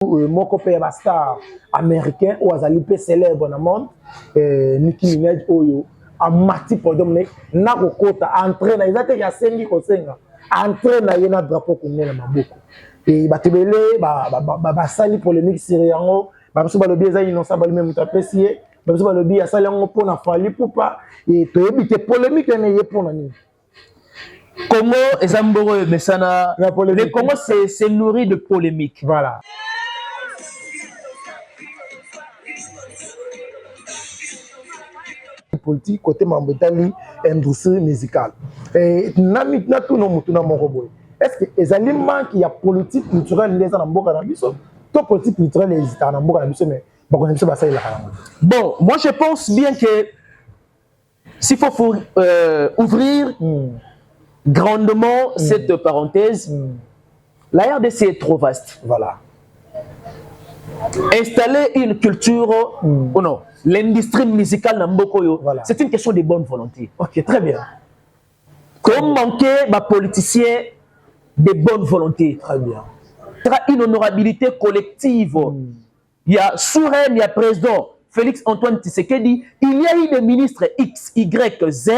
Mon copain est star américain ou azali peu célèbre dans le monde, Nicki Minaj oyo a mati pour dominer na kokota entraîne ils ont ya sengi ko senga entraîne yena drapeau congolais na maboko et batebele ba sali polémique sur yango ba so ba lobi eza innocent ba même tapesier ba so ba lobi ya sali yango pona fali poupa et to ebite polémique na ye pona ni Congo et Zamboro Messana, le Congo c'est nourri de polémiques. Voilà. Politique côté Mambetali, industrie musicale. Et nami na tout no mutuna moroboy. Est-ce que les aliments qui a politique culturelle les en boka na biso, to politique culturelle les en boka na biso mais bon moi je pense bien que s'il faut ouvrir grandement cette parenthèse, la RDC est trop vaste. Voilà. Installer une culture, ou non, l'industrie musicale dans Mbokoyo, voilà. C'est une question de bonne volonté. Ok, très bien. Comme manquer ma politicien de bonne volonté. Très bien. Ce sera une honorabilité collective. Il y a souverain, il y a président Félix Antoine Tshisekedi, il y a eu des ministres X, Y, Z,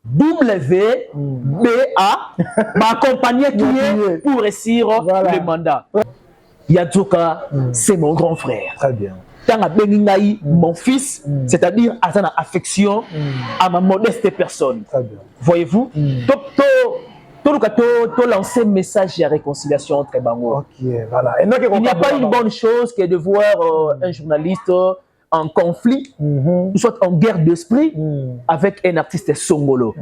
W, B, A, m'accompagner qui est pour réussir le mandat. Yadzuka, c'est mon grand frère. Très bien. Mon fils, c'est-à-dire à son affection à ma modeste personne. Très bien. Voyez-vous, tout lancer un message de réconciliation entre Bango. Ok, voilà. Il n'y a pas une bonne chose que de voir un journaliste en conflit, soit en guerre d'esprit avec un artiste songolo.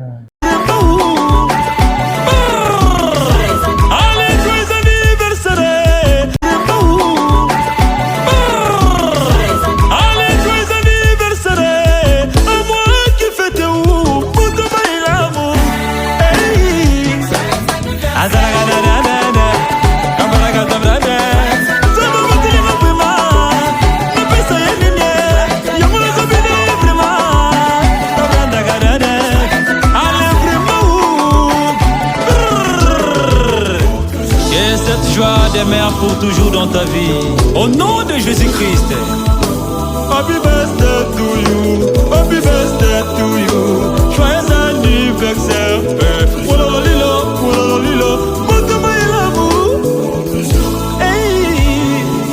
Demeure pour toujours dans ta vie. Au nom de Jésus-Christ. Happy birthday to you. Happy birthday to you. Joyeux anniversaire.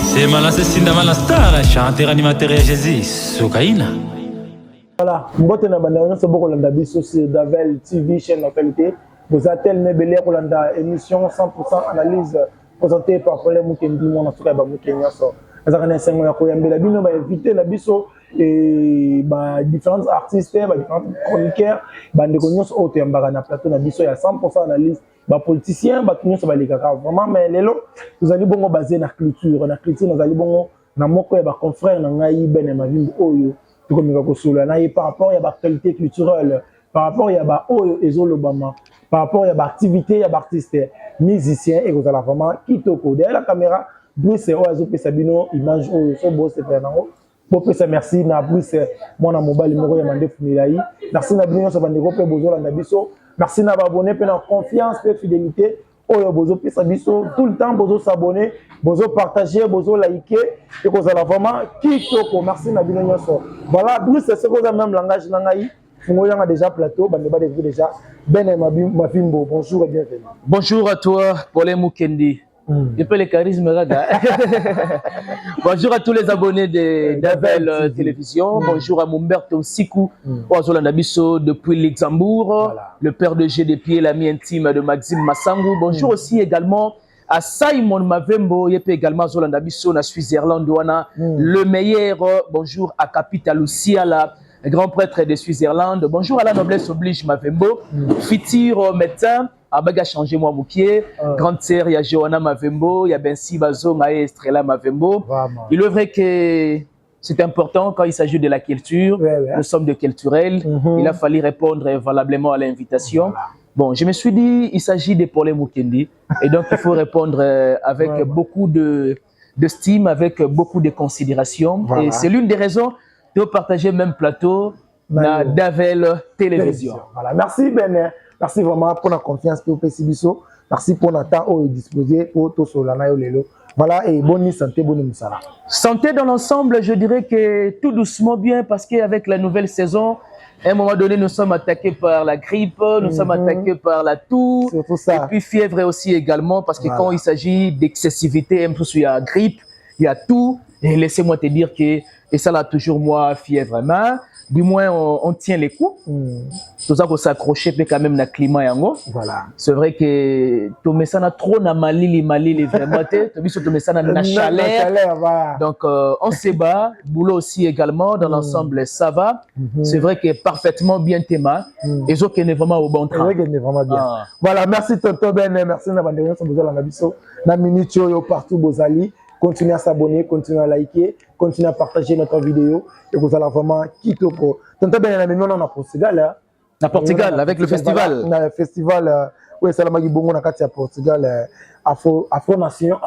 C'est Malassé Sindamana Star, chanteur animateur et Jésus. Soukaina. Voilà. Mbote na banda c'est beaucoup l'anda biso c'est Davel TV chaîne d'actualité. Vous avez tellement belé pour l'anda émission 100% analyse présenté par Paul Mukendi mon asuka ba Mukenya so azakana sengo ya koyambela bino ba inviter na biso et ba différents artistes ba différents chroniqueurs ba ndeko nyonso auto yambaka na plateau na biso ya 100% analyse ba politiciens ba nyonso ba lekaka vraiment mais lelo vous allez bongo basé na culture nous allez bongo na moko ya ba confrère na ngai bene mavimbi oyo tukomika kosula na par rapport ya ba actualité culturelle par rapport ya ba oyo ezolobama par rapport à l'activité, à l'artiste, musicien, et vous allez vraiment kitoko. Derrière la caméra, Bruce Oazo Pesabino, image au Sobo Fernando. Merci na Bruce, mon mobile numéro Yamande Fumilaï. Merci na Bruno Sabandego Pe Bozo Landabiso. Merci na abonné pe na confiance pe fidélité. Oyo Bozo Pesabiso, tout le temps Bozo s'abonner, Bozo partager, Bozo liker, et vous allez vraiment kitoko. Merci na Bino Nyoso. Voilà, Bruce, c'est quoi même langage nangaï? Nous avons déjà plateau, déjà Mafimbo. Bonjour et bienvenue. Bonjour à toi, Paul Mukendi. Et puis le charisme Bonjour à tous les abonnés de Davel Télévision. Bonjour à Mumberto Sikou, Nabiso depuis Luxembourg, voilà. Le père de G des pieds, l'ami intime de Maxime Massangou. Bonjour aussi également à Simon Mavembo, et puis également Zolanda Bisso, na Suisse-Irlande, le meilleur. Bonjour à Capital Lucia, grand prêtre de Suisse-Irlande. Bonjour à la noblesse oblige Mavembo. Futur médecin, Abaga changé moi Moukier. Grande sœur, il y a Johanna Mavembo, il y a Bensi Bazo, et Estrella Mavembo. Vraiment. Il est vrai que c'est important quand il s'agit de la culture. Nous sommes de culturels. Il a fallu répondre valablement à l'invitation. Voilà. Bon, je me suis dit, il s'agit de Paul Mukendi. Et donc, il faut répondre avec beaucoup de stime, avec beaucoup de considération. Voilà. Et c'est l'une des raisons de partager le même plateau dans Davel Télévision. Voilà. Merci Ben, merci vraiment pour la confiance pour PCBiso. Merci pour notre temps disposé pour tout cela. Voilà, et bonne santé, bonne moussala. Santé dans l'ensemble, je dirais que tout doucement bien, parce qu'avec la nouvelle saison, à un moment donné, nous sommes attaqués par la grippe, nous sommes attaqués par la toux, et puis fièvre aussi également, parce que quand il s'agit d'excessivité, même il y a grippe, il y a tout, et laissez-moi te dire que, et ça là toujours moi, fièvre, mais du moins on tient les coups. Tout ça qu'on s'accrocher peut quand même dans le climat yango. Voilà. C'est vrai que tu mets ça trop na malili vraiment tu mets ça na chaleur. Voilà. Donc on se bat, boulot aussi également dans l'ensemble ça va. C'est vrai que parfaitement bien théma et zo qui est vraiment au bon train. C'est vrai qu'il est vraiment bien. Voilà, merci tonton Ben, merci na bandé so bozala na biso na minute yo partout bozali. Continuez à s'abonner, continuez à liker, continuez à partager notre vidéo et vous allez vraiment kitoko. Tonton Ben, on est en Portugal. À Portugal, avec le festival. On a le festival, oui, c'est la magie bongo na kati à Portugal, Afro Nation,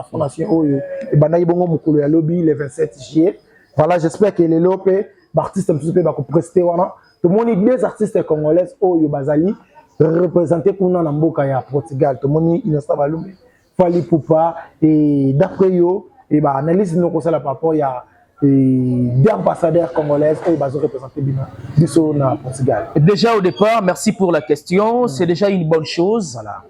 et banayi bongo mukulu ya lobby le 27 juillet. Voilà, j'espère que les lopé, artistes un petit peu bako prester wana. Tout le monde deux artistes congolais oyo bazali représenter kuna na mboka ya Portugal. Tout le monde Innocent Balumbe, Fally Ipupa et d'après yo et bah analyse nous concerne par rapport ya des ambassadeurs congolais qui ont représenté le Portugal. Déjà au départ, merci pour la question. C'est déjà une bonne chose. Voilà.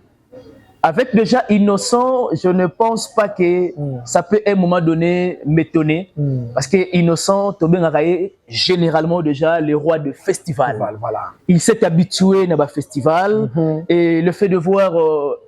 Avec déjà Innocent, je ne pense pas que ça peut à un moment donné m'étonner. Parce que Innocent, généralement déjà le roi de festival. Voilà. Il s'est habitué à un festival. Et le fait de voir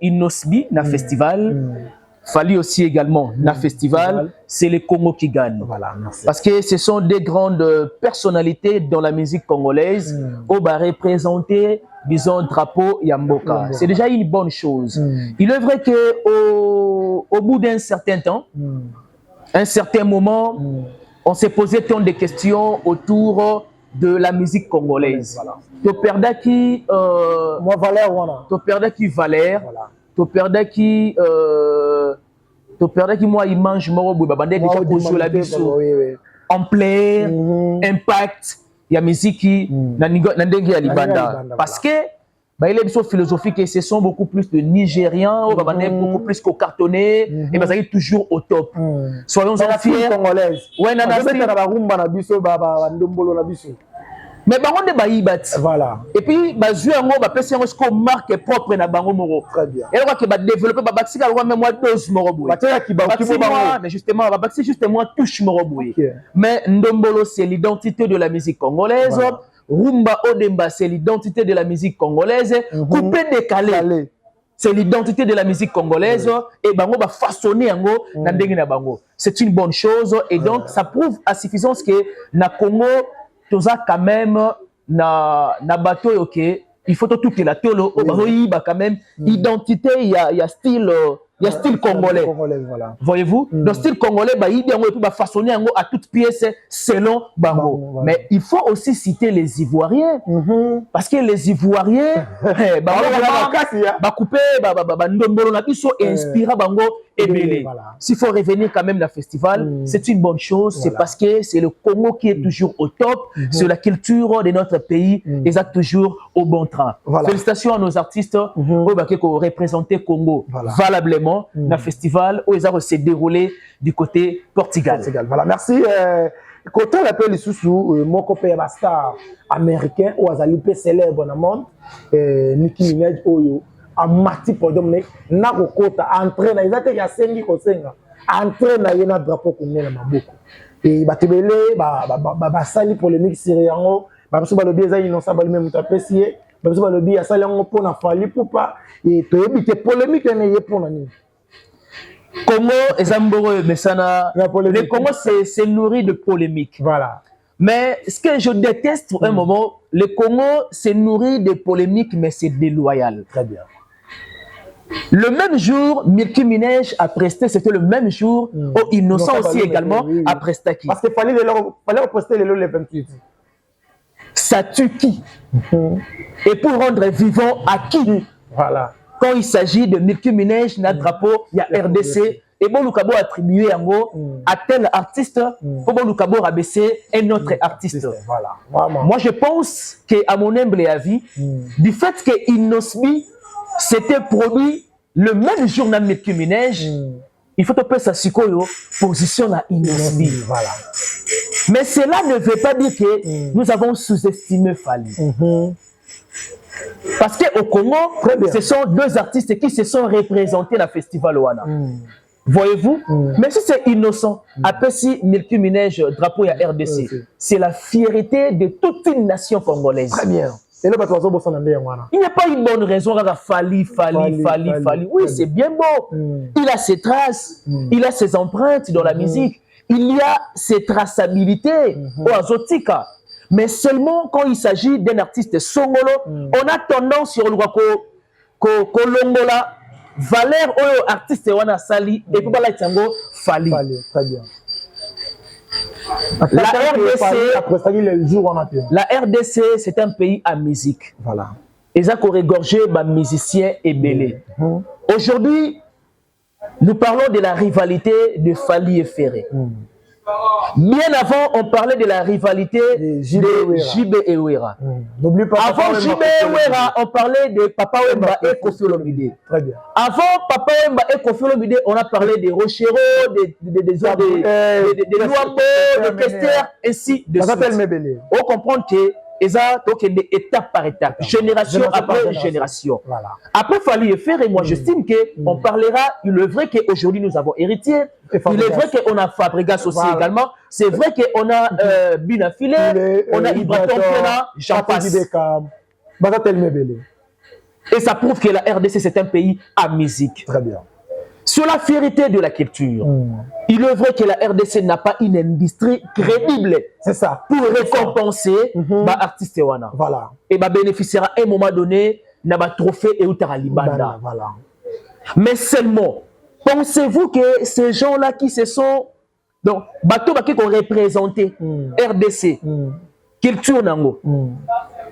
Innosbi dans festival, Fally aussi également, na festival, c'est le Congo qui gagne. Voilà, merci. Parce que ce sont des grandes personnalités dans la musique congolaise qui ont représenté, disons, drapeau Yamboka. C'est déjà une bonne chose. Il est vrai qu'au bout d'un certain temps, un certain moment, on s'est posé tant de questions autour de la musique congolaise. Tu perdais qui moi, Valère, voilà. Tu perdais qui Valère. Voilà. Tu perdais qui moi il mange moro boy babande déjà pour la biso ampleur impact ya musique na ndenge ya libanda parce que bah il est biso philosophique et ce sont beaucoup plus de Nigériens ou babande beaucoup plus qu'au cartonné et bah ça est toujours au top soyons en fiers congolaise ouais na ba rumba na biso ba ndombolo na biso. Mais bango de bayibat. Voilà. Et puis bazu yango ba pesi yango sko marque propre na bango moro. Très bien. Et on va que ba développer ba baxi ka même moi dose moro boy. Mais justement ba baxi justement touche moro boy. Mais ndombolo c'est l'identité de la musique congolaise. Voilà. Rumba Odemba c'est l'identité de la musique congolaise. Coupé décalé. C'est l'identité de la musique congolaise et bango va façonner yango na ndenge na bango. C'est une bonne chose et donc ça prouve à suffisance que na Congo toza quand même na bateau ok il faut tout la tolo quand même identité il y a style congolais voilà. Voyez-vous le style congolais bah il yango et puis bah façonner yango à toute pièce selon bango voilà. Mais il faut aussi citer les Ivoiriens parce que les Ivoiriens bah couper bah ndombolo na biso et inspira bango ebele. S'il faut revenir quand même dans le festival, c'est une bonne chose, c'est parce que c'est le Congo qui est toujours au top, c'est la culture de notre pays, ils sont toujours au bon train. Félicitations à nos artistes qui ont représenté Congo valablement dans le festival où ils ont se déroulé du côté Portugal. Voilà, merci. Quand on appelle les sous mon copain star américain ou azali célèbre dans le monde, Nicki Minaj Oyo. A mati podium na kokota entraîne na izate ya sengi kosenga entraîne na yena drapeau kongo na maboko et batebele ba sali polémique sur yango ba biso ba lobi eza Innocent Balumbe mutu apesi ba biso ba lobi ya sali yango pona Fally Ipupa et to yebite polémique na ye pona ni Congo ezamboro mesana le Congo c'est nourri de polémique. Voilà. Mais ce que je déteste pour un moment, le Congo se nourrit de polémiques, mais c'est déloyal. Très bien. Le même jour, Nicki Minaj a presté, c'était le même jour où Innocent aussi également a presté qui. Parce qu'il fallait prester le 28. Ça tue qui? Et pour rendre vivant à qui? Voilà. Quand il s'agit de Nicki Minaj, notre drapeau, il y a RDC. Et bon, nous avons attribué à tel artiste, pour bon, nous avons rabaissé un autre artiste. Voilà. Moi, je pense qu'à mon humble avis, du fait que Innosbi s'était produit le même jour dans Nicki Minaj, il faut te passer à Sikoyo, position à Inosbi. Voilà. Mais cela ne veut pas dire que nous avons sous-estimé Fally. Parce qu'au Congo, ce sont deux artistes qui se sont représentés dans le festival Wana. Voyez-vous? Même si c'est innocent, après si Milky Minaj, drapeau à RDC, c'est la fierté de toute une nation congolaise. Très bien. Et là, il n'y a pas une bonne raison à Fally. Oui, c'est bien beau. Il a ses traces, il a ses empreintes dans la musique, il y a ses traçabilités au Azotika. Mais seulement quand il s'agit d'un artiste songolo, on a tendance sur le Kolongola, Valère ou artiste wana sali et puis la Tiango Fally. Très bien. La RDC, c'est un pays à musique. Voilà. Et ça qu'on regorge les musiciens et belés. Aujourd'hui, nous parlons de la rivalité de Fally et Ferré. Bien avant, on parlait de la rivalité de JB et Wera. N'oublie pas. Avant JB et Wera, on parlait de Papa Wemba et Koffi Olomide. Très bien. Avant Papa Wemba et Koffi Olomide, on a parlé des Rochero, des Luambo, de Kester, ainsi de suite. On comprend que ça est étape par étape, génération après génération. Voilà. Après Fally et Ferré, moi j'estime qu'on parlera, il est vrai qu'aujourd'hui nous avons héritier, il est vrai qu'on a Fabregas aussi également, c'est vrai qu'on a Bina Filé, on a Ibraton Piana, j'en passe. Et ça prouve que la RDC c'est un pays à musique. Très bien. Sur la fierté de la culture, il est vrai que la RDC n'a pas une industrie crédible. C'est ça. Pour récompenser l'artiste Wana. Voilà. Et bénéficiera à un moment donné d'un trophée et Outara Libanda. Voilà. Mais seulement, pensez-vous que ces gens-là qui se sont. Donc, bateau qui ont représenté RDC, culture Nango.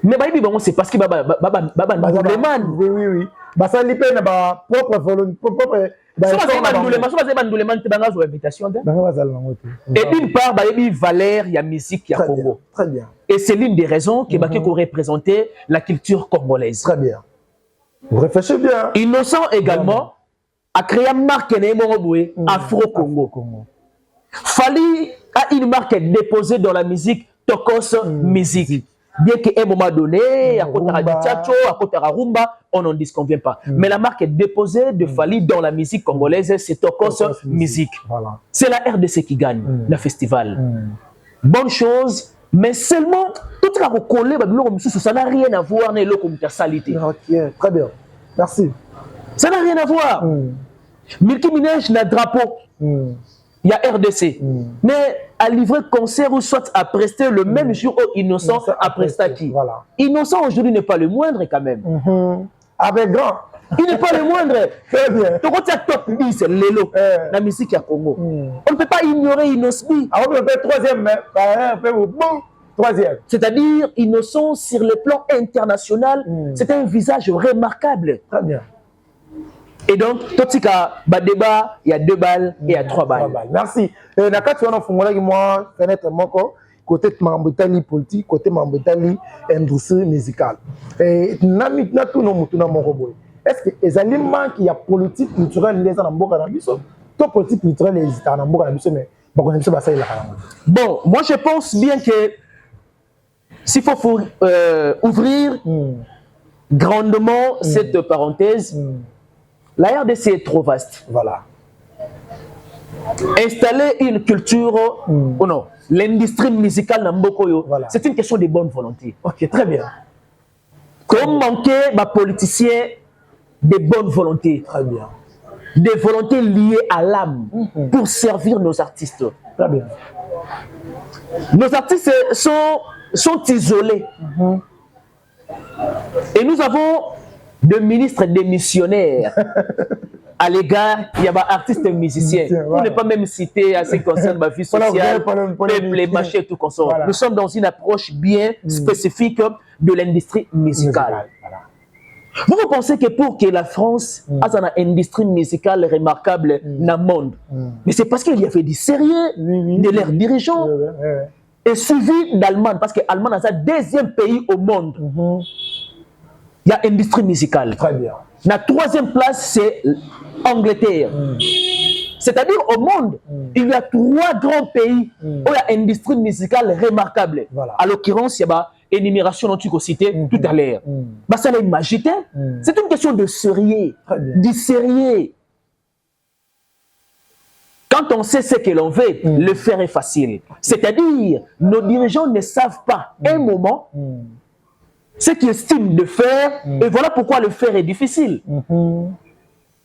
Mais c'est parce que oui. Ça lipe na propre volonté et d'une part Valère il y a musique il y a Congo. Très bien. Et c'est l'une des raisons qui représentait la culture congolaise. Très bien. Vous réfléchissez bien. Innocent également a créé une marque Afro-Congo. Fally a une marque déposée dans la musique Tokos Musique. Bien qu'à un moment donné, à côté de Tchatcho, à côté de Rumba, on n'en disconvient pas. Mais la marque est déposée de Fally dans la musique congolaise, c'est Tokos Musique. Voilà. C'est la RDC qui gagne le festival. Bonne chose, mais seulement, tout ce qu'on collé, ça n'a rien à voir avec le salité. Ok, très bien. Merci. Ça n'a rien à voir. Milky Minaj n'a drapeau. Il y a RDC. Mais à livrer concert ou soit à prester le même jour où Innocent a presté qui. Voilà. Innocent aujourd'hui n'est pas le moindre quand même. Avec grand. Il n'est pas le moindre. Très bien. Donc on tient top 10, Lelo, la musique à Congo. On ne peut pas ignorer Inosbi. Ah, on peut faire troisième, mais un peu bon. Troisième. C'est-à-dire Innocent sur le plan international, c'est un visage remarquable. Très bien. Et donc, Totika, débat, il y a 2 balles et il y a 3 balles. Merci. Nakati wana fungola ki moi fenêtre moko côté mambetali politique, côté mambetali industrie musicale. Et nami na tout no mutuna moko boy. Est-ce que les aliments qui y a politique culturelle les en mboka na biso, to politique culturelle les en mboka na biso mais bako na ba ça la kala. Bon, moi je pense bien que s'il faut ouvrir grandement cette parenthèse, la RDC est trop vaste. Voilà. Installer une culture, ou non, l'industrie musicale dans Mbokoyo, c'est une question de bonne volonté. Ok, très bien. Comme manquer ma politicien de bonne volonté. Très bien. Des volontés liées à l'âme pour servir nos artistes. Très bien. Nos artistes sont isolés. Et nous avons des ministres démissionnaires à l'égard, il y a des artistes et musiciens. On n'est pas même cité à ce qui concerne ma vie sociale, les marchés et tout comme ça. Nous sommes dans une approche bien spécifique de l'industrie musicale. Vous pensez que pour que la France ait une industrie musicale remarquable dans le monde, mais c'est parce qu'il y avait du sérieux de leurs dirigeants et suivi d'Allemagne, parce que l'Allemagne est le deuxième pays au monde. Il y a industrie musicale. Très bien. La troisième place, c'est Angleterre. C'est-à-dire au monde, il y a 3 grands pays où il y a une industrie musicale remarquable. Voilà. À l'occurrence, il y a l'énumération dont tu as cité tout à l'heure. Ça une magité. C'est une question de sérieux, du sérieux. Quand on sait ce que l'on veut, le faire est facile. C'est-à-dire, nos dirigeants ne savent pas un moment ce qu'ils estiment de faire, et voilà pourquoi le faire est difficile.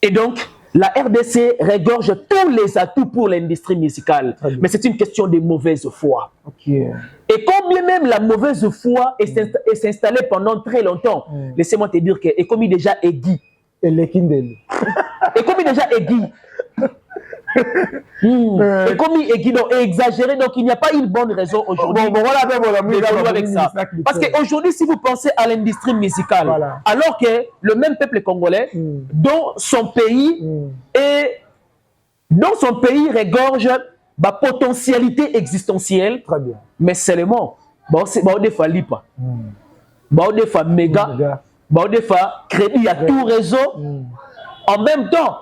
Et donc, la RDC regorge tous les atouts pour l'industrie musicale, mais c'est une question de mauvaise foi. Et combien même la mauvaise foi est installée pendant très longtemps, laissez-moi te dire que et comme il est déjà aiguë, et comme il est déjà aiguë, et comme il est exagéré, donc il n'y a pas une bonne raison aujourd'hui avec ça. Parce qu'aujourd'hui, si vous pensez à l'industrie musicale, alors que le même peuple congolais, dont son pays regorge la potentialité existentielle, mais seulement, des fois lipa, des fois méga, des fois crédit à tout réseau. En même temps,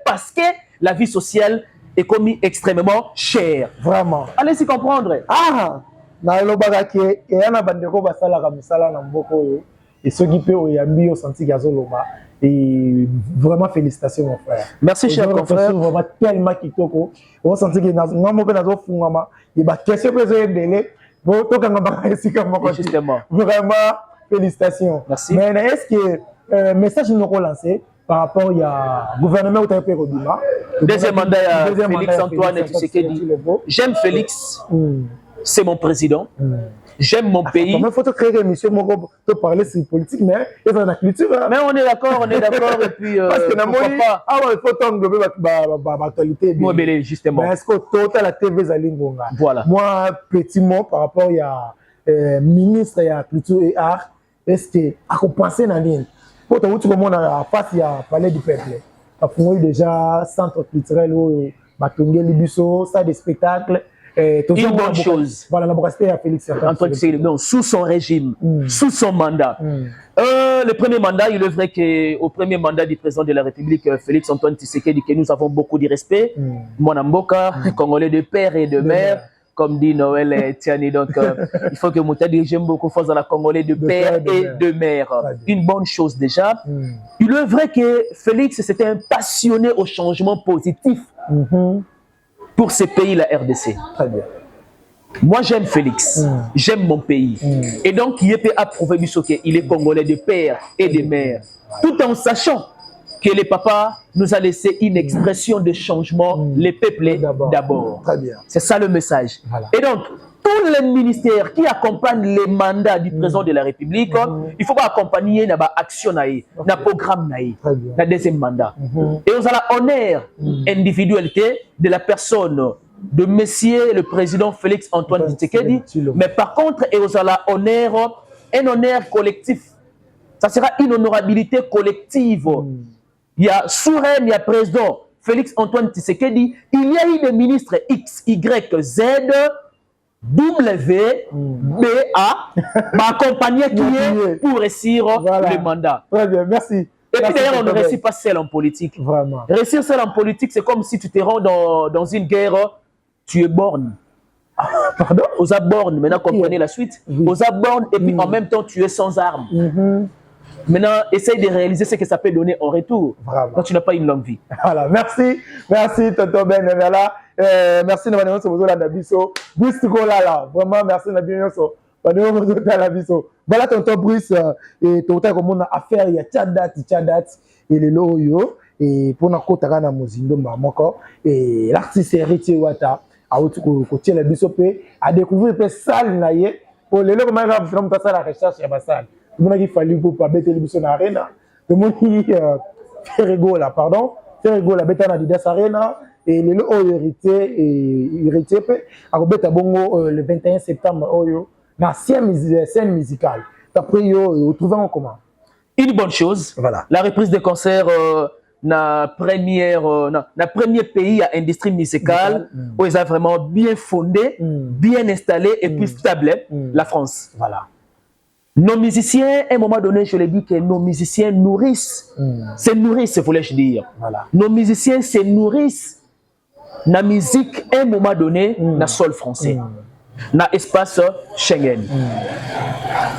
parce que la vie sociale est commis extrêmement chère. Vraiment. Allez-y comprendre. Ah, na lobaka ke et yana bandeko basala ka misala na mboko yo et ceux qui peuvent oyambi au senti gazoloba et vraiment félicitations mon frère. Merci cher confrère. Vraiment tellement kitoko. On senti que na mo pe na zo fungama et ba question que j'ai délai bo to kanga ba esika moko. Justement. Vraiment félicitations. Merci. Mais est-ce que message nous relancer par rapport au gouvernement de Robima. Deuxième mandat à Félix Antoine Tshisekedi. J'aime Félix, c'est mon président. J'aime mon pays. Il faut créer une émission pour parler sur politique, mais il y a la culture. Mais on est d'accord, et puis parce que pas. Ah ouais, il faut englober l'actualité. Justement. Mais est-ce que total la TV Zalingonga? Voilà. Moi, petit mot par rapport à ministre de la culture et art, est-ce que à penser dans l'île? Pour tout le monde à face il y a palais du peuple. Il y a déjà centre culturel où Batongé Libusso, salle de spectacle. Une bonne chose. Voilà, la brasserie à Félix Antoine Tshisekedi, sous son régime, sous son mandat. Le premier mandat, il est vrai qu'au premier mandat du président de la République, Félix Antoine Tshisekedi, que nous avons beaucoup de respect. Mon Mboka, Congolais de père et de mère, comme dit Noël et Tiani. Donc, il faut que Moutadi, j'aime beaucoup force dans la Congolais de père et de mère. Une bonne chose déjà. Il est vrai que Félix, c'était un passionné au changement positif. Pour ce pays, la RDC. Très bien. Moi, j'aime Félix. J'aime mon pays. Et donc, il peut approuver du soké. Il est congolais de père et de mère. Tout en sachant que le papa nous a laissé une expression de changement, les peuples d'abord. Très bien. C'est ça le message. Voilà. Et donc, tous les ministères qui accompagnent les mandats du président de la République, il faut pas accompagner dans l'action, dans le programme, dans le deuxième mandat. Et on a l'honneur, individualité de la personne de monsieur le président Félix Antoine Tshisekedi, mais par contre, on a l'honneur, un honneur collectif. Ça sera une honorabilité collective. Il y a souverain, il y a président Félix Antoine Tshisekedi, il y a eu des ministres X, Y, Z, W, B, A, m'accompagner qui est pour réussir le mandat. Très bien, merci. Et puis d'ailleurs, on ne réussit pas seul en politique. Vraiment. Réussir seul en politique, c'est comme si tu te rends dans une guerre, tu es borne. Pardon? Aux abornes, maintenant comprenez la suite. Aux abornes, et puis en même temps, tu es sans armes. Maintenant, essaye de réaliser ce que ça peut donner en retour. Bravo. Quand tu n'as pas une longue vie. Voilà, merci. Merci, Tonton Ben. Merci, Nabaneo Sobozola Dabiso. Bruce Tukolala. Vraiment, merci, Nabaneo Sobozola Dabiso. Voilà, Tonton Bruce. Et Tonton, comme on a affaire, il y a Tchadat. Et les loyo. Et pour nous, on a Mozindo Mamoko. Et l'artiste héritier Wata. A outu la bisopé. A découvert que salle naïe. Pour les loyo, comment on a fait la recherche sur la salle. Tout qui fallu pour pas bêter l'émission arena. Tout le monde qui fait rigolo là, pardon. Fait rigolo la bêta na Didas Arena et le hérité et hérité à bêta bongo le 21 septembre oyo na scène musicale. D'après yo trouvons comment? Une bonne chose. Voilà. La reprise des concerts na premier pays à industrie musicale où ils ont vraiment bien fondé, bien installé et puis stable, la France. Voilà. Nos musiciens, à un moment donné, je l'ai dit que nos musiciens nourrissent, se nourrissent, voulais-je dire. Voilà. Nos musiciens se nourrissent la musique, à un moment donné, na sol français, na espace Schengen.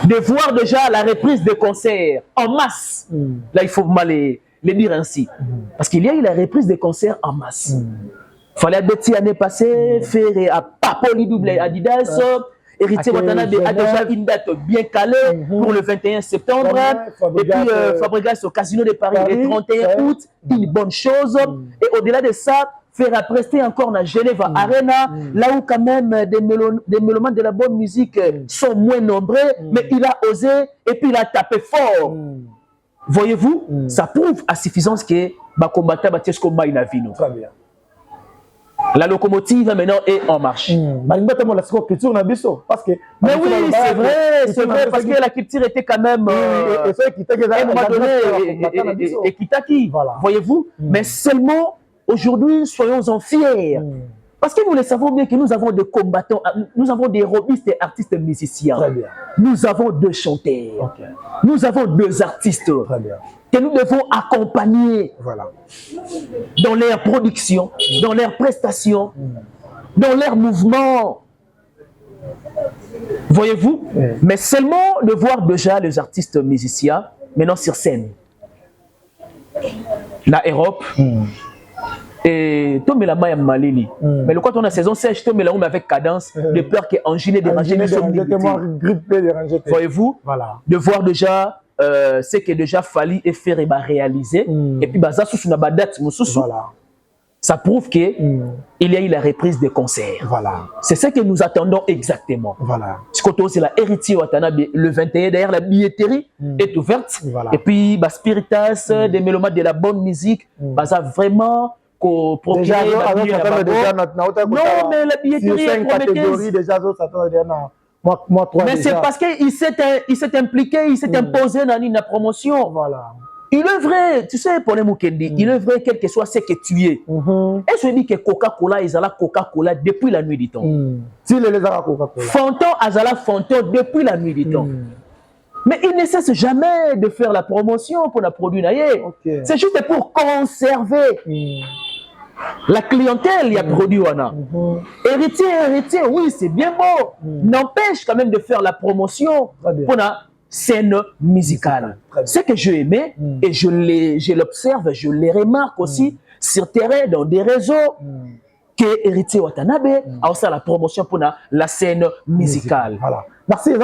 De voir déjà la reprise des concerts en masse. Là, il faut mal les dire ainsi. Parce qu'il y a eu la reprise des concerts en masse. Il fallait des années passées, faire à Papoli double Adidas. Héritier Watanabe a déjà une date bien calée pour le 21 septembre. Et puis Fabregas au Casino de Paris le 31 août. Une bonne chose. Et au-delà de ça, faire prester encore dans Genève Arena, là où quand même des mélomanes de la bonne musique sont moins nombreux, mais il a osé et puis il a tapé fort. Voyez-vous, ça prouve à suffisance que Bakombata Batiesko Maïnavino. Très bien. La locomotive maintenant est en marche. Parce que, mais oui, c'est vrai, parce que la culture était quand même à un moment donné et Kitaki. Voilà. Voyez-vous, mais seulement aujourd'hui, soyons-en fiers. Parce que nous le savons bien que nous avons des combattants, nous avons des robistes et artistes musiciens. Très bien. Nous avons deux chanteurs. Okay. Nous avons deux artistes. Très bien. Que nous devons accompagner dans leur production, dans leurs prestations, dans leurs mouvements. Voyez-vous? Mais seulement de voir déjà les artistes musiciens maintenant sur scène. La Europe. Et tout la maille Malili. Mais le quoi on a saison sèche, tout la avec cadence, de peur qu'Angine déranger nous sommes voyez-vous? De voir déjà ce que déjà fallu et faire et réaliser. Et puis baza sous une date ça prouve que il y a eu la reprise des concerts. C'est ce que nous attendons exactement. C'est la Héritier Watanabe le 21 d'ailleurs la billetterie est ouverte. Et puis Spiritas des mélomanes de la bonne musique, baza vraiment déjà, non, mais la billetterie est prometteuse. Mais c'est parce qu'il s'est impliqué, il s'est imposé dans la promotion. Il est vrai, tu sais, pour les Mukendi, il est vrai, quel que soit ce que tu es. Et je dis que Coca-Cola, ils ont la Coca-Cola depuis la nuit du temps. Fanton, ils ont la Fanton depuis la nuit du temps. Mais il ne cesse jamais de faire la promotion pour la produit. C'est juste pour conserver la clientèle, il y a produit wana. Héritier, oui, c'est bien beau. N'empêche quand même de faire la promotion pour la scène musicale. Ce que je aimais, et je l'observe, je les remarque aussi sur terrain, dans des réseaux, que Héritier Watanabe a aussi la promotion pour la scène musicale. Voilà. Merci. Vous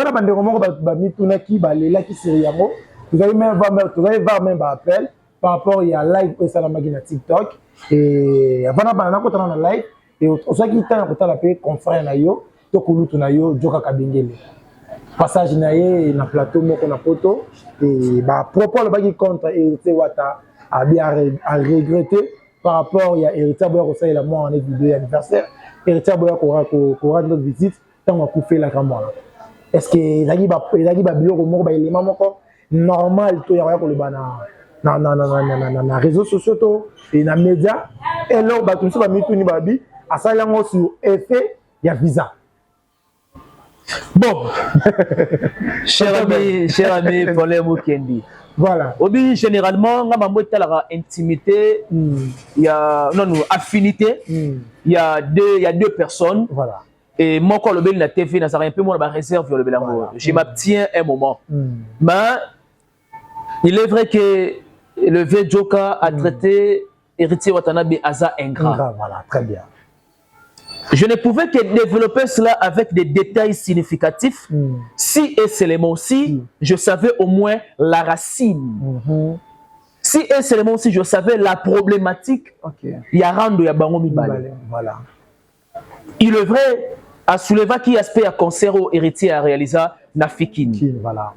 avez même appel par rapport à live au Salamagina TikTok. Et avant de live, et au soit qui t'a appelé confrère nayo, Tokulutu nayo, Joka Kabingele. Passage naye na plateau moko na poto et bah propos le bagi contre Héritier Wata a bien à regretter par rapport à Héritier Boya aussi la moi en vidéo anniversaire. Héritier Boya aura notre visite tant on fait la caméra. Est-ce que il a biloko moko ba élément moko normal to ya ko le bana na réseaux sociaux et na médias et là ba tout ça ba mituni babi asala ngo sur effet ya visa. Bon, cher ami, pour les Mukendi. Voilà. Obi généralement, on a intimité, il y a affinité, il y a deux personnes. Voilà. Et moi quand le bel na TV, na ça un peu moins la réserve le belango. Je m'abstiens un moment. Mais il est vrai que le vieux Joka a traité Héritier Watanabe Aza ingrat. Voilà, très bien. Je ne pouvais que développer cela avec des détails significatifs. Si et seulement si, je savais au moins la racine. Si et seulement si, je savais la problématique. Il y a Rando, il y a Bango Mibale. Voilà. Il est vrai, à soulever qui aspect à concert au héritier à réaliser Nafikin. Voilà.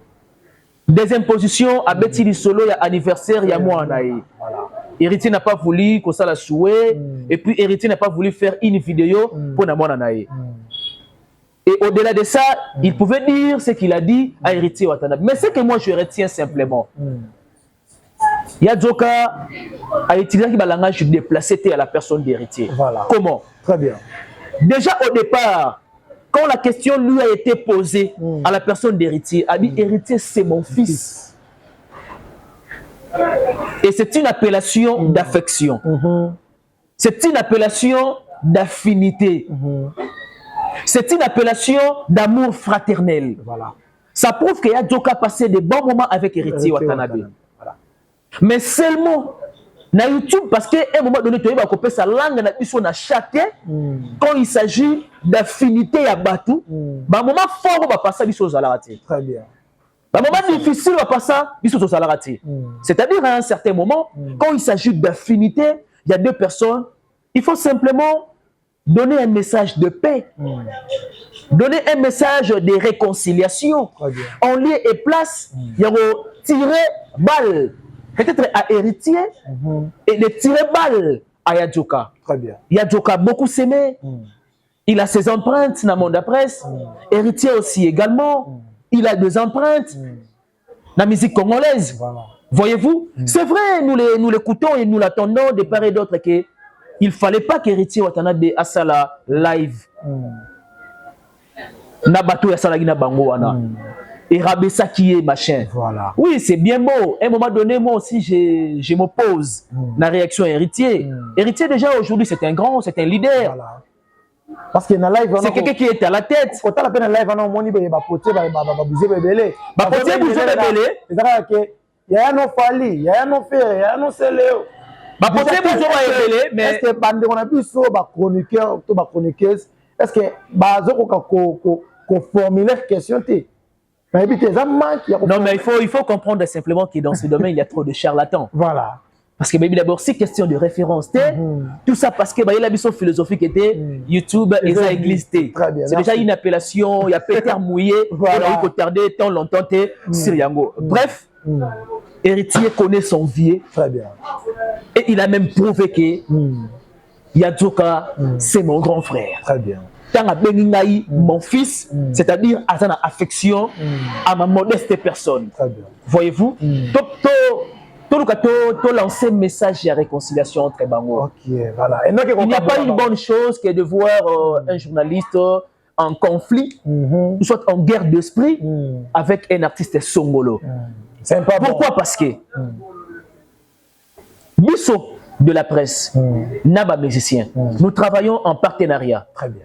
Deuxième position, à Betty Solo, il y a anniversaire, il y a moi en Aïe. Voilà. Héritier n'a pas voulu que ça la souhait. Et puis Héritier n'a pas voulu faire une vidéo pour na moi en Aïe. Et au-delà de ça, il pouvait dire ce qu'il a dit à Héritier Watanabe. Mais ce que moi je retiens simplement, il y a Joka a utilisé le langage déplacé à la personne d'héritier. Voilà. Comment? Très bien. Déjà au départ, quand la question lui a été posée à la personne d'héritier, a dit héritier, c'est mon fils. Et c'est une appellation d'affection. C'est une appellation d'affinité. C'est une appellation d'amour fraternel. Voilà. Ça prouve qu'il y a Djoka passé de bons moments avec héritier Watanabe. Voilà. Mais seulement, na YouTube, parce qu'à un moment donné, tu vas couper sa langue, on a chacun, quand il s'agit d'affinité à Batou, bah, moment fort, on va passer à choses à la rater. Très bien. Bah, moment difficile, on va passer à choses à la rater. C'est-à-dire, à un certain moment, quand il s'agit d'affinité, il y a deux personnes, il faut simplement donner un message de paix, donner un message de réconciliation. En lieu et place, il y a tirer balle, peut-être à héritier, et de tirer balle à Yadjoka. Très bien. Yadjoka beaucoup s'aimé. Il a ses empreintes dans le monde de la presse. Héritier aussi également. Il a des empreintes dans la musique congolaise. Voilà. Voyez-vous, c'est vrai, nous l'écoutons et nous l'attendons de part et d'autre qu'il ne fallait pas qu'héritier Watanabe a ça la live. Nabato ya salagina bango wana. Et Rabessa qui est machin. Voilà. Oui, c'est bien beau. À un moment donné, moi aussi, je m'oppose à la réaction héritier. Héritier, déjà, aujourd'hui, c'est un grand, c'est un leader. Voilà. Parce que dans live, c'est quelqu'un qui est à la tête. Quand on a la live, on a un il y a un fali, il y a un fer, il y a un céléo. Mais est-ce que bande on a vu ça, chroniqueur, chroniqueuse, est-ce que bazo ko formuler question t? Non, mais il faut comprendre simplement que dans ce domaine, il y a trop de charlatans. Voilà. Parce que d'abord, c'est question de référence. Tout ça parce que la mission philosophique était YouTube et ça existait. C'est déjà une appellation, il y a Peter Mouillé, il a eu tardé tant longtemps, Siriango. Bref, héritier connaît son vieux. Très bien. Et il a même prouvé que Yadjoka, c'est mon grand frère. Très bien. Tant à Beningaï, mon fils, c'est-à-dire à son affection à ma modeste personne. Très bien. Voyez-vous, tout lancer un message de réconciliation entre Bango. Okay, voilà. Il n'y a pas une bonne chose que de voir un journaliste en conflit, soit en guerre d'esprit avec un artiste songolo. Pourquoi? Parce que Bisso de la presse, Naba musicien, nous travaillons en partenariat. Très bien.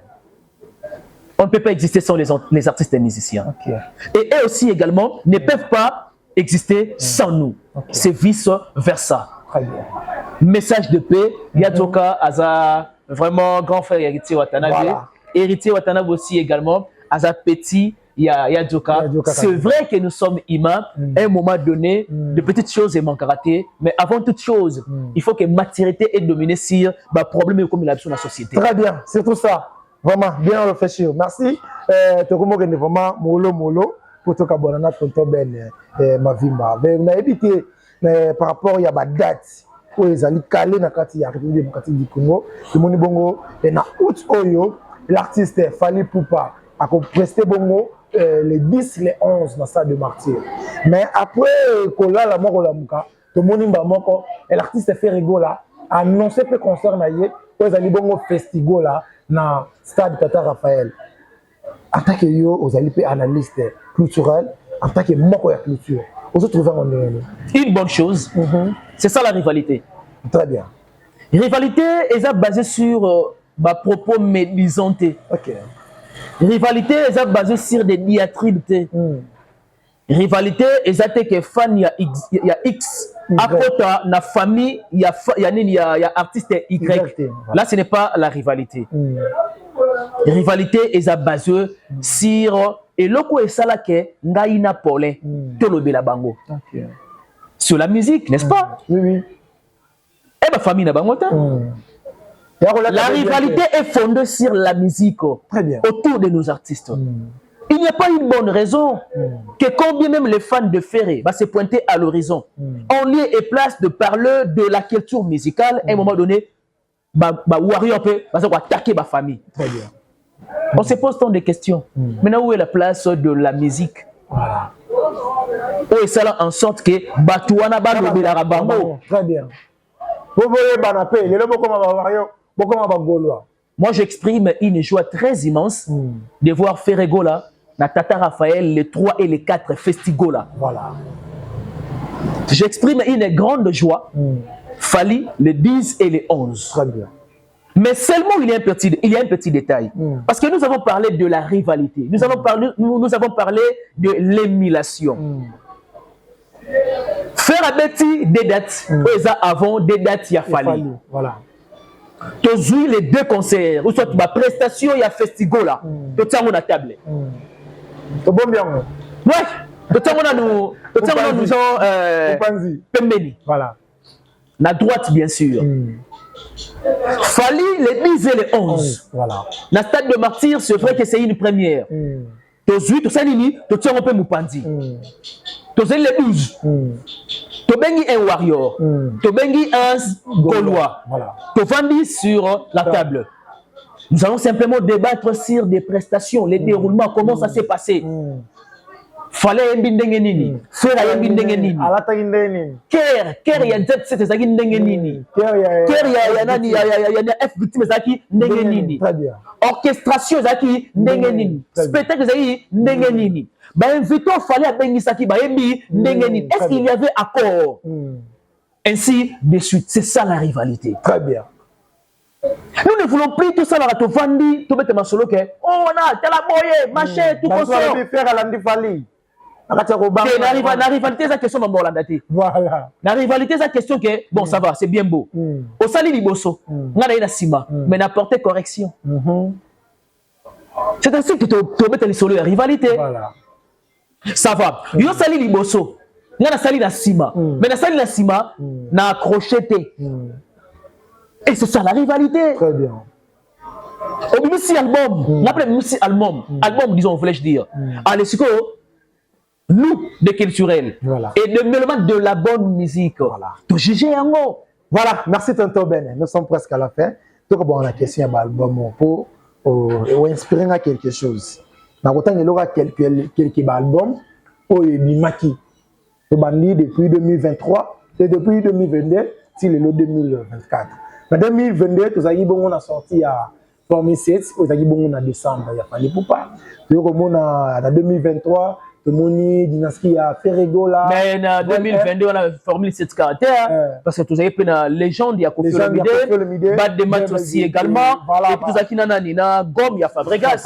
On ne peut pas exister sans les artistes et musiciens. Okay. Et eux aussi également ne peuvent pas exister sans nous. Okay. C'est vice-versa. Très bien. Message de paix. Yadjoka Aza, vraiment grand frère héritier Watanabe. Voilà. Héritier Watanabe aussi également. Aza petit Yadjoka. C'est vrai que nous sommes humains. À un moment donné, de petites choses et mon karaté. Mais avant toute chose, il faut que maturité ait dominé sur le problème comme il a dans la société. Très bien. C'est tout ça. Vraiment, bien réfléchir. Merci. Tokomo Gene vraiment molo pour tout kabonana tonton Ben Mavimba. Mais on a évité par rapport à la date où ils allaient caler na kati ya République démocratique du Congo. Le moni bongo et na août oyo l'artiste Fally Ipupa a presté bongo les 10 les 11 dans stade de Martyr. Mais après kola la mort la muka, to moni mbamoko et l'artiste Ferrigo là annoncé peu concert na yé où ils allaient bongo festival là na stade Tata Raphaël. En tant que yo, vous allez être analyste culturel, en tant que moko ya culture, vous vous trouvez en une bonne chose, c'est ça la rivalité. Très bien. Rivalité est basée sur ma propos médisante. Ok. Rivalité est basée sur des diatribes. Rivalité est que fan y a X. À côté de la famille, il y a artiste Y. Là, ce n'est pas la rivalité. Rivalité est basée sur et loko et salake ngaina polé tolobela bango. Sur la musique, n'est-ce pas? Oui, oui. Et ma famille n'a pas monté. La rivalité est fondée sur la musique. Très bien. Autour de nos artistes. Il n'y a pas une bonne raison que combien même les fans de Ferré va se pointer à l'horizon. En lieu et place de parler de la culture musicale, à un moment donné, Warrior peut attaquer ma famille. Très bien. On se pose tant de questions. Maintenant, où est la place de la musique? Voilà. Où est ça en sorte que Batouana Banobelara Bango? Très bien. Vous voyez Banapé, les lobos comme Warrior, beaucoup comme Gaulois. moi j'exprime une joie très immense de voir Ferregola, Tata Raphaël, les 3 et les 4 Festigola. Voilà. J'exprime une grande joie. Fali, les 10 et les 11. Très bien. Mais seulement il y a un petit détail. Parce que nous avons parlé de la rivalité. Nous avons parlé de l'émulation. Faire abeti des dates. Avant des dates, il y a Fali. Voilà. Tu as les 2 concerts. Ou soit ma prestation, il y a Festigola. Tu tiens la table. C'est bon bien. Ouais. Tu tiens nous Pembeni. Voilà. La droite, bien sûr. Fali les 10 et les 11. Voilà. La stade de martyr, c'est vrai que c'est une première. Tu tiens un peu Moupandi. Tu as les 12. Tu as un warrior. Tu as un Gaulois. Tu vendis sur la table. Nous allons simplement débattre sur des prestations, les déroulements, comment ça s'est passé. Fallait un bindengenini, faire un bindengenini. Ker ya jet set zaki ndengenini. Ker ya nani ya F victime zaki ndengenini. Orchestration zaki ndengenini. Spectacle zaki ndengenini. Ba invito fallait abengi saki ba yembi ndengenini. Est-ce qu'il y avait accord? Ainsi de suite, c'est ça la rivalité. Très bien. Nous ne voulons plus tout ça dans la tovandi, tout bête ma solo que oh na tela boye, machin, tout comme ça. Faire à l'andifali. La rivalité, c'est la question de Molandati. Voilà. La rivalité, c'est la question que, bon, ça va, c'est bien beau. Au sali liboso, on a une sima, mais n'apporter correction. C'est ainsi que tu mets les solos la rivalité. Voilà. Ça va. Yo sali liboso, on a sali la sima, mais la sali la sima, n'a accrocheté. Et c'est ça la rivalité. Très bien. Au musique album, on appelle musique album, disons, voulais-je dire. Allez, c'est quoi? Nous, de culturel, et de la bonne musique. Voilà. Tout juger en haut. Voilà, merci Tonton Ben. Nous sommes presque à la fin. Donc, bon, on a question à l'album pour inspirer à quelque chose. Dans le temps, il y aura quelques albums pour Bimaki. Depuis 2023 et depuis 2022, c'est le 2024. En 2022, on a sorti à Formé 7, on a décembre, il y a fallu pour pas. Donc, on a en 2023, Moni, Dynastie à Ferregola. Mais en 2022, on a formé 7 caractères. Parce que tous avez pris la légende, il y a Kofi Olomide, Bad de match aussi également. Et puis, tous avez Nina, Gomme, il y a Fabregas.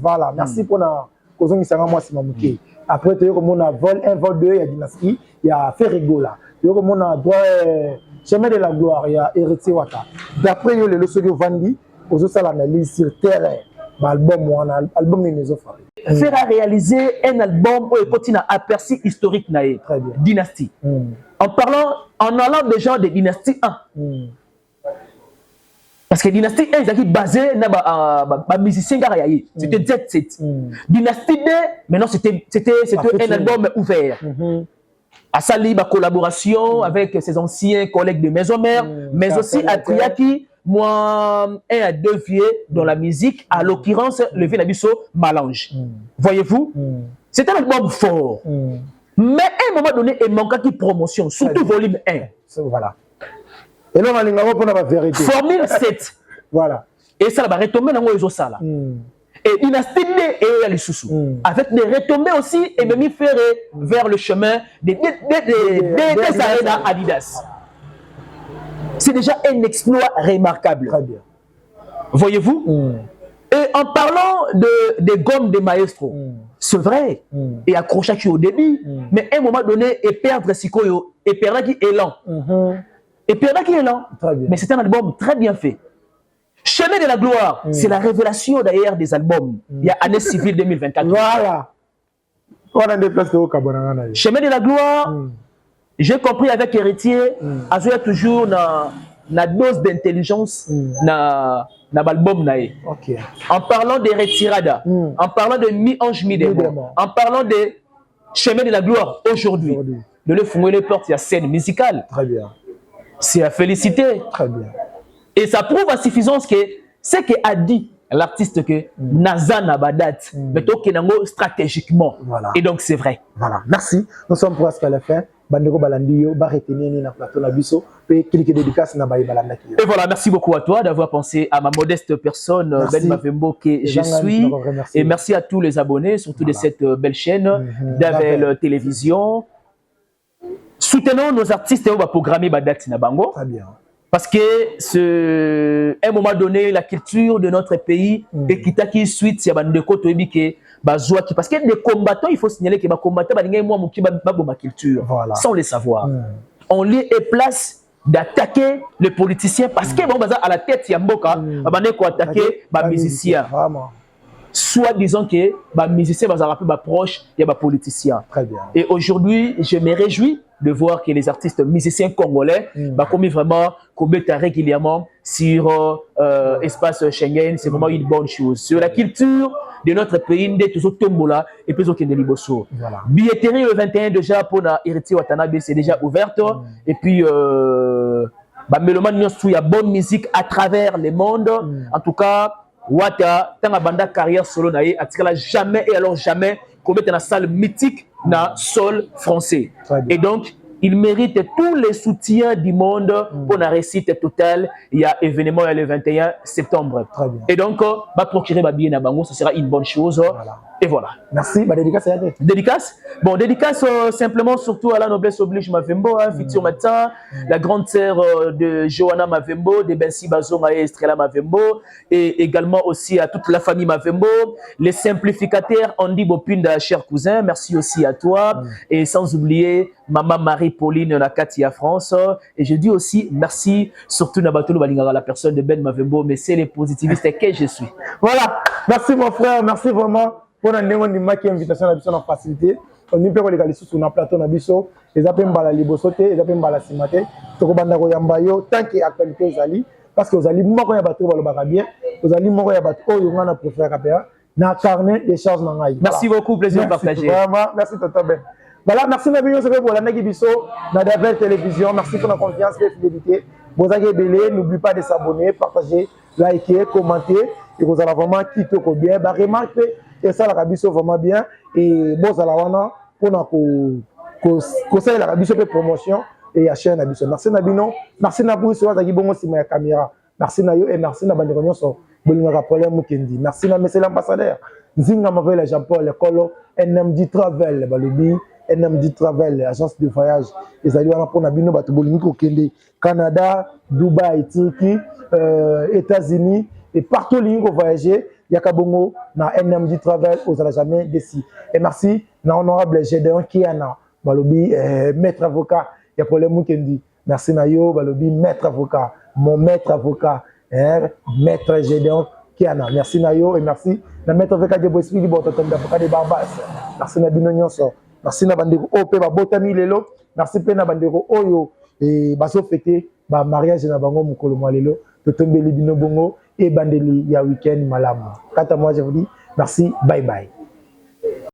Voilà, merci pour la cause de moi, c'est Mamouké. Après, tu as vol 1, vol 2, il y a Dynastie, il y a Ferregola. Tu as droit Chemin de la Gloire, il y a Héritier Wata. D'après le leçon de Vandi, aux autres, l'analyse sur terrain. Album faire à réaliser un album où il y a un aperçu historique Dynastie. En allant déjà de Dynastie 1. Parce que Dynastie 1 est basé sur les musiciens. C'était Jet Set. Dynastie 2, maintenant c'était un album ouvert. À Sali, collaboration avec ses anciens collègues de Maison Mère, mais aussi à Triaki. Moi, 1 à 2 vieux dans la musique, à l'occurrence, le vieux Nabiso Malange. Voyez-vous? C'est un album fort. Mais à un moment donné, il manque de promotion, surtout volume 1. Voilà. Et là, on a pour la vérité. Formule 7. Voilà. Et ça va retomber dans les sala. Et Dynastie et les sous avec des retombées aussi, et même faire vers le chemin des arénas Adidas. C'est déjà un exploit remarquable. Très bien. Voyez-vous? Et en parlant des gommes de maestro, c'est vrai, et accroché au début, mais à un moment donné, et perdre Sikoyo, et perdre qui est lent. Et perdre qui est lent. Mais c'est un album très bien fait. Chemin de la gloire, c'est la révélation d'ailleurs des albums. Il y a année civile 2024. Voilà. On a déplacé au Cabonana. Chemin de la gloire. J'ai compris avec Héritier, il y a toujours une dose d'intelligence dans l'album. En parlant de Retirada, en parlant de Mi-Ange Mi-Démon, en parlant de Chemin de la gloire aujourd'hui, de le fouiller les portes, il y a scène musicale. Très bien. C'est à féliciter. Très bien. Et ça prouve à suffisance que ce qu'a dit l'artiste que Naza Nabadat, mais stratégiquement. Voilà. Et donc c'est vrai. Voilà. Merci. Nous sommes presque à la fin. bandeko balandi yo ba retenir ni na plateau na biso pe clique dédicace na bayi balanda ki. Et voilà, merci beaucoup à toi d'avoir pensé à ma modeste personne, Ben Mavembo, que je suis. Et merci à tous les abonnés, surtout de cette belle chaîne, Davel Télévision. Soutenons nos artistes et on va programmer Badati Nabango. Très bien. Parce que à un moment donné, la culture de notre pays et qui t'a qui suite, c'est bandeko toebike bazwa qui parce que des combattants, il faut signaler que les combattants balinga moi muki ma culture sans le savoir. On lieu et place d'attaquer les politiciens parce que bon baza à la tête ya mboka bandeko attaquer ba musiciens. Vraiment. Soit disons que ba musiciens baza rappeler ba proche ya ba politiciens. Très bien. Et aujourd'hui, je me réjouis de voir que les artistes musiciens congolais comme vraiment commettent régulièrement sur espace Schengen. C'est vraiment une bonne chose. Sur la culture de notre pays, et puis billetterie le 21 déjà pour la Héritier Watanabe, c'est déjà ouverte. Et puis il y a bonne musique à travers le monde. En tout cas, Wata, tant banda carrière solo naïe, a jamais et alors jamais commettre dans la salle mythique na sol français. Et donc, il mérite tous les soutiens du monde pour la réussite totale. Il y a événement le 21 septembre. Et donc, va procurer ma billet na bango, ce sera une bonne chose. Voilà. Et voilà. Merci. Dédicace à la dédicace. Bon, dédicace simplement surtout à la noblesse oblige Mavembo, Futur Matin, la grande sœur de Johanna Mavembo, de Bensi Bazonga et Estrella Mavembo, et également aussi à toute la famille Mavembo, les simplificateurs Andy Bopinda, cher cousin, merci aussi à toi, et sans oublier Maman Marie-Pauline Nakatia France, et je dis aussi merci surtout Nabatolo Balingara, la personne de Ben Mavembo, mais c'est les positivistes que je suis. Voilà, merci mon frère, merci vraiment. Pour un démon qui invitation à la facilité, on y peut regarder sur un plateau na biso, les appels mbala libosote, les appels mbala simate, toko banda ko yambayo tant que actualité zali parce que zali moko ya bato balobaka bien, zali moko ya bato oyo ngana préfère kapea na carnet des charges na ngai. Merci beaucoup, plaisir partagé. Vraiment, merci Tata Ben. Voilà, merci na biso c'est pour la nagi biso na Davel Télévision, merci pour la confiance et fidélité. Bozake belé, n'oublie pas de s'abonner, partager, liker, commenter et vous allez vraiment quitter ko bien, ba remarquer et ça la rabiso vraiment bien et bon ça la wana pour na ko ça la rabiso pe promotion et ya chaîne abiso merci Nabino merci na pour sur za bongo sima ya caméra merci na yo et merci na bande nyonso bolinga rappeler mukendi merci na monsieur l'ambassadeur Nzinga Mavela Jean-Paul Kolo NMD Travel balobi NMD Travel agence de voyage les alliés wana pour Nabino bato bolinga ko kende Canada Dubaï Turquie États-Unis et partout lingo voyager Yakabongo na NMD Travel aux ala jamais déci. Et merci na honorable Gédéon Kiana balobi maître avocat ya problème mukendi. Merci na yo balobi maître avocat, mon maître avocat maître Gédéon Kiana. Merci na yo et merci na maître avocat de Boispi bototom d'avocat de Barbas. Merci na bino nyonso. Merci na bandeko OP ba botami lelo. Merci pe na bandeko oyo et baso fêter ba mariage na bango mukolo mwa lelo. Totombeli bino bongo et bandeli ya week-end malamu. Quant à moi, je vous dis merci, bye bye.